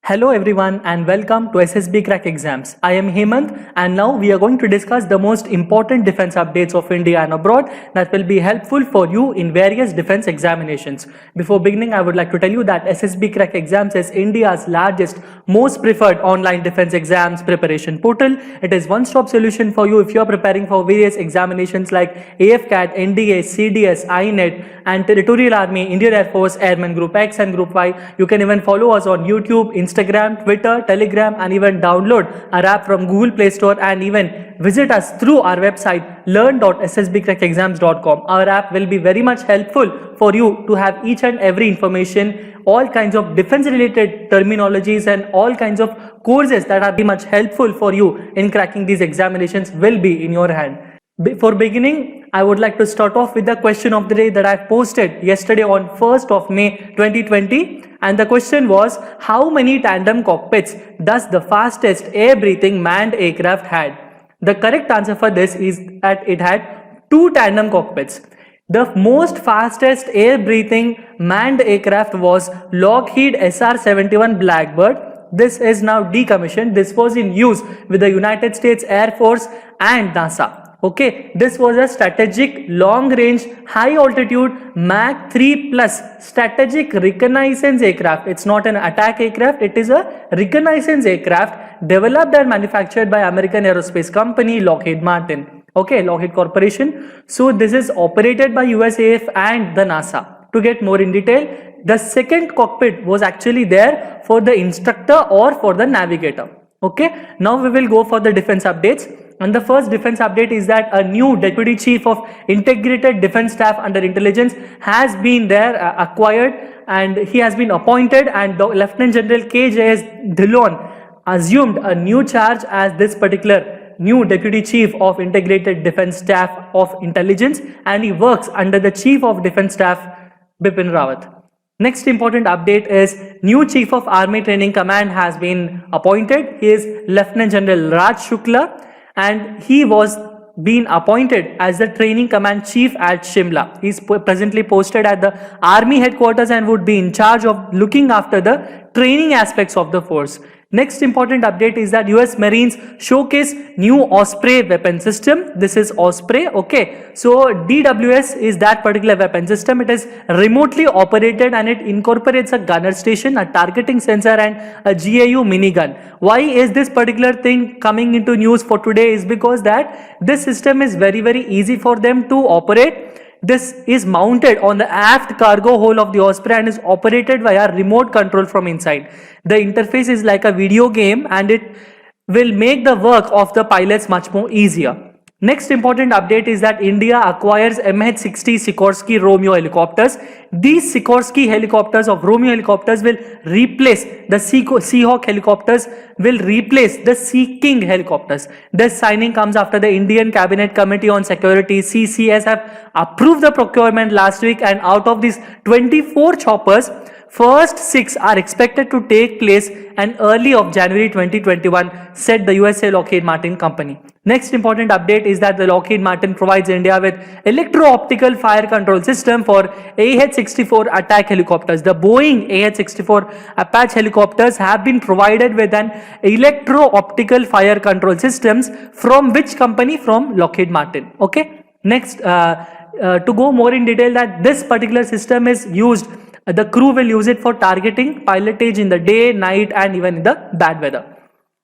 Hello everyone and welcome to SSB Crack Exams. I am Hemant and now we are going to discuss the most important defense updates of India and abroad that will be helpful for you in various defense examinations. Before beginning, I would like to tell you that SSB Crack Exams is India's largest, most preferred online defense exams preparation portal. It is one-stop solution for you if you are preparing for various examinations like AFCAT, NDA, CDS, INET and Territorial Army, Indian Air Force, Airman Group X and Group Y. You can even follow us on YouTube, Instagram, Twitter, Telegram and even download our app from Google Play Store and even visit us through our website learn.ssbcrackexams.com. Our app will be very much helpful for you to have each and every information, all kinds of defense related terminologies and all kinds of courses that are very much helpful for you in cracking these examinations will be in your hand. Before beginning, I would like to start off with the question of the day that I posted yesterday on 1st of May 2020, and the question was, how many tandem cockpits does the fastest air-breathing manned aircraft had? The correct answer for this is that it had 2 tandem cockpits. The most fastest air-breathing manned aircraft was Lockheed SR-71 Blackbird. This is now decommissioned. This was in use with the United States Air Force and NASA. Okay, this was a strategic long-range, high-altitude Mach 3 plus strategic reconnaissance aircraft. It's not an attack aircraft, it is a reconnaissance aircraft developed and manufactured by American aerospace company Lockheed Martin. Okay, Lockheed Corporation. So this is operated by USAF and the NASA. To get more in detail, the second cockpit was actually there for the instructor or for the navigator. Okay, now we will go for the defense updates. And the first defense update is that a new Deputy Chief of Integrated Defense Staff under Intelligence has been acquired and he has been appointed, and Lieutenant General K.J.S. Dhillon assumed a new charge as this particular new Deputy Chief of Integrated Defense Staff of Intelligence, and he works under the Chief of Defense Staff Bipin Rawat. Next important update is new Chief of Army Training Command has been appointed. He is Lieutenant General Raj Shukla, and he was being appointed as the Training Command Chief at Shimla. He is presently posted at the Army headquarters and would be in charge of looking after the training aspects of the force. Next important update is that US Marines showcase new Osprey weapon system. This is Osprey. Okay, so DWS is that particular weapon system. It is remotely operated and it incorporates a gunner station, a targeting sensor and a GAU minigun. Why is this particular thing coming into news for today is because that this system is very easy for them to operate. This is mounted on the aft cargo hold of the Osprey and is operated via remote control from inside. The interface is like a video game and it will make the work of the pilots much more easier. Next important update is that India acquires MH-60 Sikorsky Romeo helicopters. These Sikorsky helicopters of Romeo helicopters will replace the Seahawk helicopters, will replace the Sea King helicopters. This signing comes after the Indian Cabinet Committee on Security CCS have approved the procurement last week, and out of these 24 choppers, first 6 are expected to take place in early of January 2021, said the USA Lockheed Martin company. Next important update is that the Lockheed Martin provides India with electro-optical fire control system for AH-64 attack helicopters. The Boeing AH-64 Apache helicopters have been provided with an electro-optical fire control systems from which company? From Lockheed Martin. Okay. Next, to go more in detail, that this particular system is used. The crew will use it for targeting pilotage in the day, night and even in the bad weather.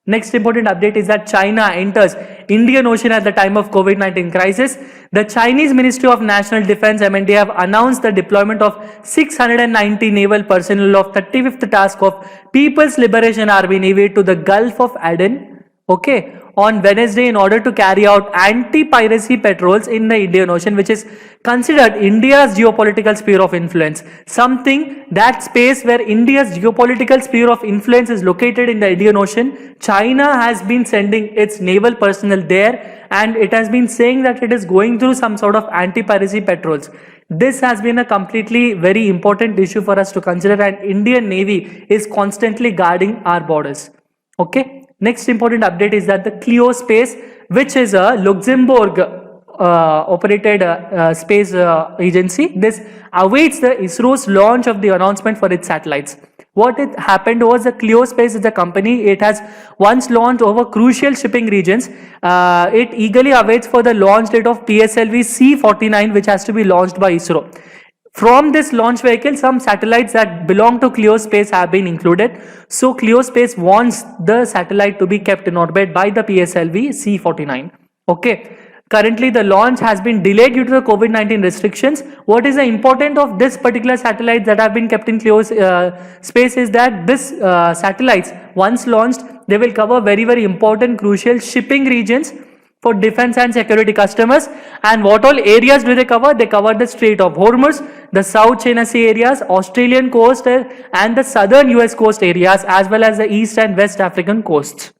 Next important update is that China enters Indian Ocean at the time of COVID-19 crisis. The Chinese Ministry of National Defense MND have announced the deployment of 690 naval personnel of 35th Task of People's Liberation Army Navy to the Gulf of Aden. Okay, on Wednesday in order to carry out anti-piracy patrols in the Indian Ocean, which is considered India's geopolitical sphere of influence. Something, that space where India's geopolitical sphere of influence is located in the Indian Ocean. China has been sending its naval personnel there and it has been saying that it is going through some sort of anti-piracy patrols. This has been a completely very important issue for us to consider, and Indian Navy is constantly guarding our borders. Okay. Next important update is that the Clio Space, which is a Luxembourg operated space agency, this awaits the ISRO's launch of the announcement for its satellites. What it happened was the Cleospace is a company. It has once launched over crucial shipping regions. It eagerly awaits for the launch date of PSLV C-49, which has to be launched by ISRO. From this launch vehicle, some satellites that belong to Cleospace have been included. So Cleospace wants the satellite to be kept in orbit by the PSLV C-49. Okay. Currently, the launch has been delayed due to the COVID-19 restrictions. What is the importance of this particular satellite that have been kept in Cleospace is that this satellites, once launched, they will cover very, very important, crucial shipping regions for defense and security customers. And what all areas do they cover? They cover the Strait of Hormuz, the South China Sea areas, Australian coast, and the southern US coast areas, as well as the East and West African coasts.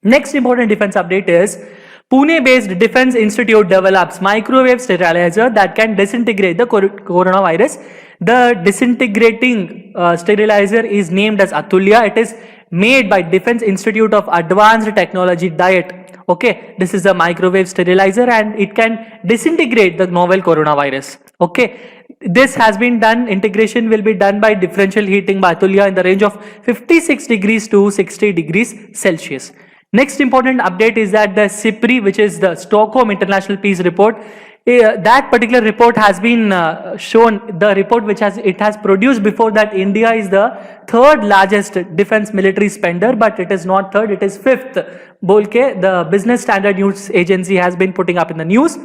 Next important defense update is Pune-based Defense Institute develops microwave sterilizer that can disintegrate the coronavirus. The disintegrating sterilizer is named as Atulya. It is made by Defense Institute of Advanced Technology, DIET. Okay, this is a microwave sterilizer and it can disintegrate the novel coronavirus. Okay, this has been done, integration will be done by differential heating by Atulya in the range of 56 degrees to 60 degrees Celsius. Next important update is that the SIPRI, which is the Stockholm International Peace Report, that particular report has been shown, the report which it has produced before that India is the third largest defense military spender, but it is not third, it is fifth. Bolke, the Business Standard News Agency has been putting up in the news.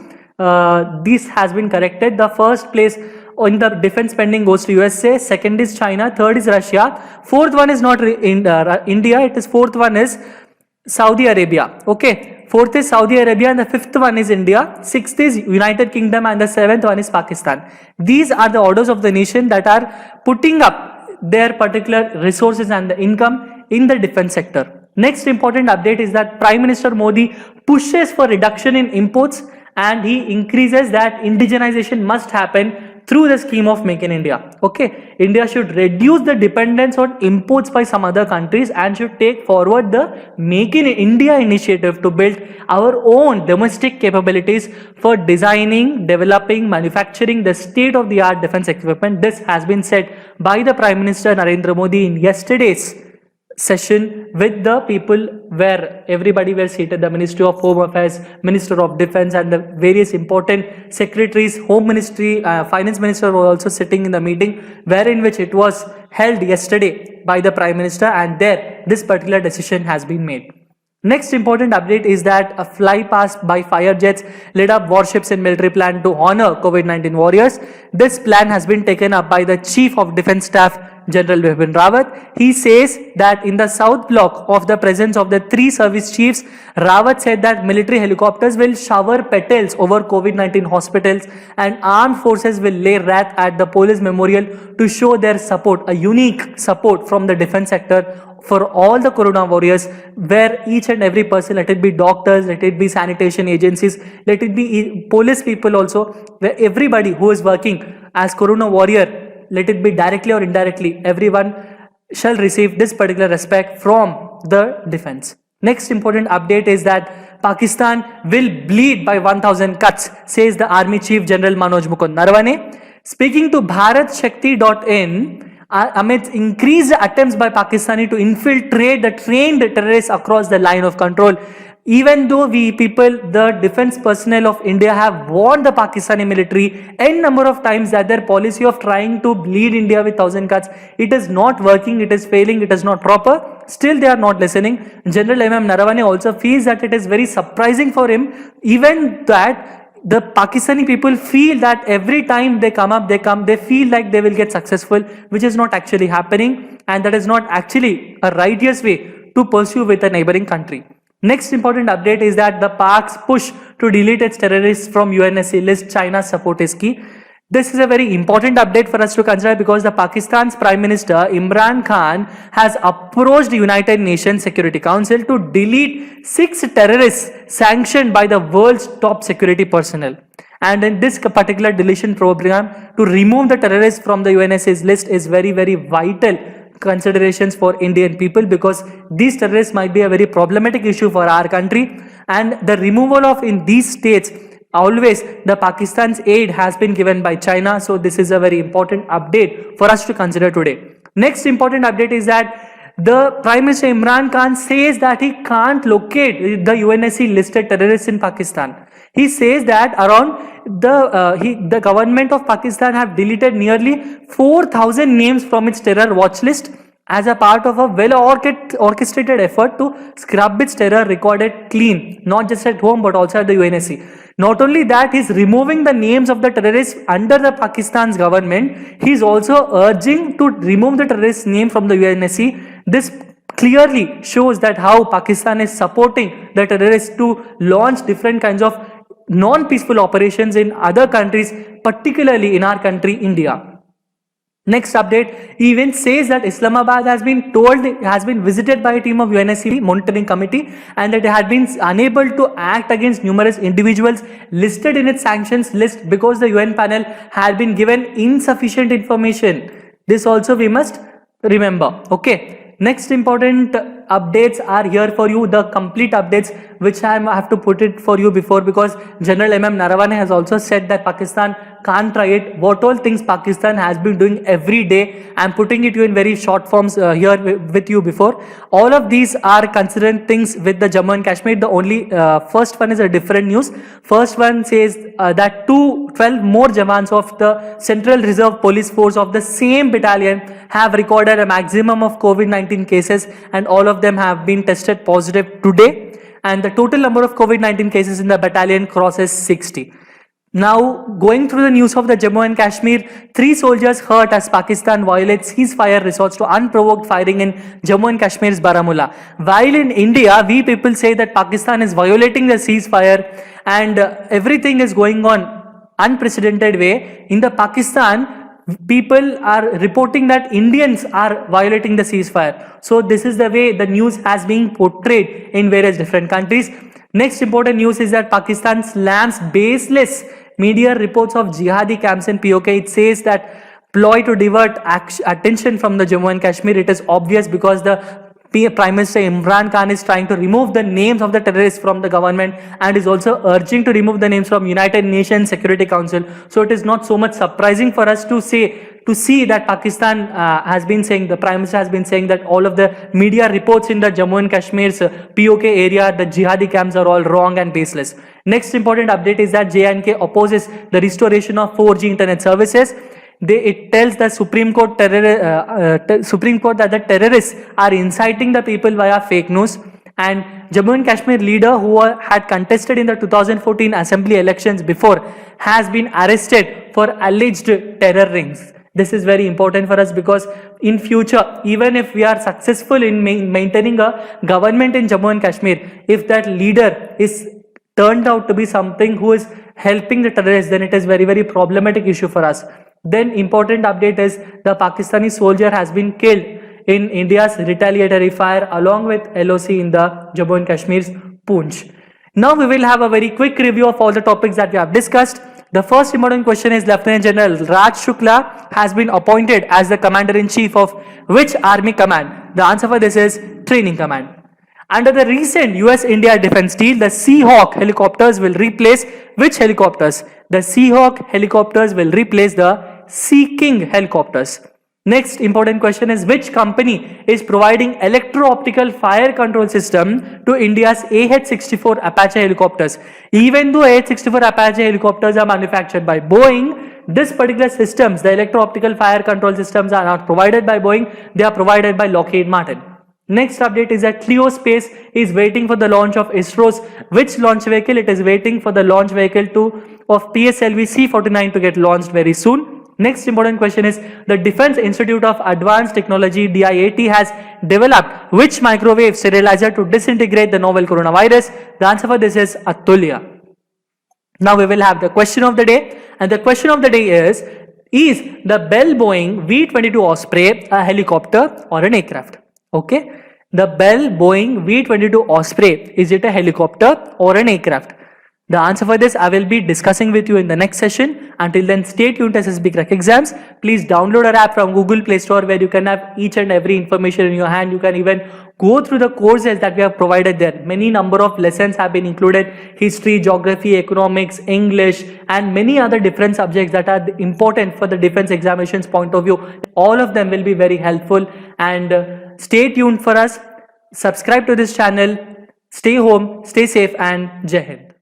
This has been corrected. The first place in the defense spending goes to USA, second is China, third is Russia, fourth one is not India, it is fourth one is Saudi Arabia. Okay, fourth is Saudi Arabia and the fifth one is India, sixth is United Kingdom and the seventh one is Pakistan. These are the orders of the nation that are putting up their particular resources and the income in the defense sector. Next important update is that Prime Minister Modi pushes for reduction in imports and he increases that indigenization must happen through the scheme of Make in India. Okay, India should reduce the dependence on imports by some other countries and should take forward the Make in India initiative to build our own domestic capabilities for designing, developing, manufacturing the state-of-the-art defense equipment. This has been said by the Prime Minister Narendra Modi in yesterday's session with the people where everybody were seated, the Ministry of Home Affairs, Minister of Defense and the various important secretaries, Home Ministry, Finance Minister were also sitting in the meeting wherein which it was held yesterday by the Prime Minister and there this particular decision has been made. Next important update is that a flypast by fire jets lit up warships in military plan to honor COVID-19 warriors. This plan has been taken up by the Chief of Defence Staff, General Bipin Rawat. He says that in the south block of the presence of the three service chiefs, Rawat said that military helicopters will shower petals over COVID-19 hospitals and armed forces will lay wreath at the police memorial to show their support, a unique support from the defense sector for all the corona warriors, where each and every person, let it be doctors, let it be sanitation agencies, let it be police people also, where everybody who is working as corona warrior, let it be directly or indirectly, everyone shall receive this particular respect from the defense. Next important update is that Pakistan will bleed by 1000 cuts, says the Army Chief General Manoj Mukund Naravane. Speaking to BharatShakti.in, amidst increased attempts by Pakistani to infiltrate the trained terrorists across the line of control, even though the defense personnel of India have warned the Pakistani military n number of times that their policy of trying to bleed India with 1000 cuts, it is not working, it is failing, it is not proper. Still they are not listening. General M.M. Naravane also feels that it is very surprising for him, even that the Pakistani people feel that every time they come up, they feel like they will get successful, which is not actually happening, and that is not actually a righteous way to pursue with a neighboring country. Next important update is that the Pak's push to delete its terrorists from UNSC list, China's support is key. This is a very important update for us to consider because the Pakistan's Prime Minister Imran Khan has approached the United Nations Security Council to delete 6 terrorists sanctioned by the world's top security personnel. And in this particular deletion program, to remove the terrorists from the UNSC's list is very, very vital considerations for Indian people because these terrorists might be a very problematic issue for our country, and the removal of in these states, always the Pakistan's aid has been given by China. So this is a very important update for us to consider today. Next important update is that the Prime Minister Imran Khan says that he can't locate the UNSC listed terrorists in Pakistan. He says that around the government of Pakistan have deleted nearly 4,000 names from its terror watch list as a part of a well-orchestrated effort to scrub its terror recorded clean, not just at home but also at the UNSC. Not only that, he's removing the names of the terrorists under the Pakistan's government. He's also urging to remove the terrorist name from the UNSC. This clearly shows that how Pakistan is supporting the terrorists to launch different kinds of non-peaceful operations in other countries, particularly in our country, India. Next update, he even says that Islamabad has been visited by a team of UNSC monitoring committee and that it had been unable to act against numerous individuals listed in its sanctions list because the UN panel had been given insufficient information. This also we must remember. Okay. Next important updates are here for you, the complete updates which I have to put it for you before, because General M.M. Narawane has also said that Pakistan can't try it. What all things Pakistan has been doing every day, I'm putting it you in very short forms here with you before. All of these are considered things with the Jammu and Kashmir. The only first one is a different news. First one says that 12 more Jawans of the Central Reserve Police Force of the same battalion have recorded a maximum of COVID-19 cases, and all of them have been tested positive today. And the total number of COVID-19 cases in the battalion crosses 60. Now, going through the news of the Jammu and Kashmir, 3 soldiers hurt as Pakistan violates ceasefire, resorts to unprovoked firing in Jammu and Kashmir's Baramulla. While in India, we people say that Pakistan is violating the ceasefire and everything is going on unprecedented way. In the Pakistan, people are reporting that Indians are violating the ceasefire. So this is the way the news has been portrayed in various different countries. Next important news is that Pakistan slams baseless media reports of jihadi camps in POK. It says that ploy to divert attention from the Jammu and Kashmir. It is obvious because the Prime Minister Imran Khan is trying to remove the names of the terrorists from the government and is also urging to remove the names from United Nations Security Council. So it is not so much surprising for us to see that Pakistan has been saying, the Prime Minister has been saying that all of the media reports in the Jammu and Kashmir's POK area, the jihadi camps are all wrong and baseless. Next important update is that J&K opposes the restoration of 4G internet services. It tells the Supreme Court that the terrorists are inciting the people via fake news. And Jammu and Kashmir leader who had contested in the 2014 assembly elections before has been arrested for alleged terror rings. This is very important for us because in future, even if we are successful in maintaining a government in Jammu and Kashmir, if that leader is turned out to be something who is helping the terrorists, then it is very, very problematic issue for us. Then important update is the Pakistani soldier has been killed in India's retaliatory fire along with LOC in the Jammu and Kashmir's Poonch. Now we will have a very quick review of all the topics that we have discussed. The first important question is Lieutenant General Raj Shukla has been appointed as the Commander-in-Chief of which Army Command? The answer for this is Training Command. Under the recent US-India defense deal, the Seahawk helicopters will replace which helicopters? The Seahawk helicopters will replace the Sea King helicopters. Next important question is which company is providing electro-optical fire control system to India's AH-64 Apache helicopters? Even though AH-64 Apache helicopters are manufactured by Boeing, this particular systems, the electro-optical fire control systems are not provided by Boeing, they are provided by Lockheed Martin. Next update is that Clio Space is waiting for the launch of ISRO's which launch vehicle? It is waiting for the launch vehicle of PSLV C-49 to get launched very soon. Next important question is the Defense Institute of Advanced Technology DIAT has developed which microwave sterilizer to disintegrate the novel coronavirus? The answer for this is Atulya. Now we will have the question of the day, and the question of the day is the Bell Boeing V-22 Osprey a helicopter or an aircraft? Okay, the Bell Boeing V-22 Osprey, is it a helicopter or an aircraft? The answer for this I will be discussing with you in the next session. Until then, stay tuned to SSB Crack Exams. Please download our app from Google Play Store where you can have each and every information in your hand. You can even go through the courses that we have provided there. Many number of lessons have been included: history, geography, economics, English, and many other different subjects that are important for the defense examinations point of view. All of them will be very helpful, and stay tuned for us. Subscribe to this channel. Stay home, stay safe, and Jai Hind.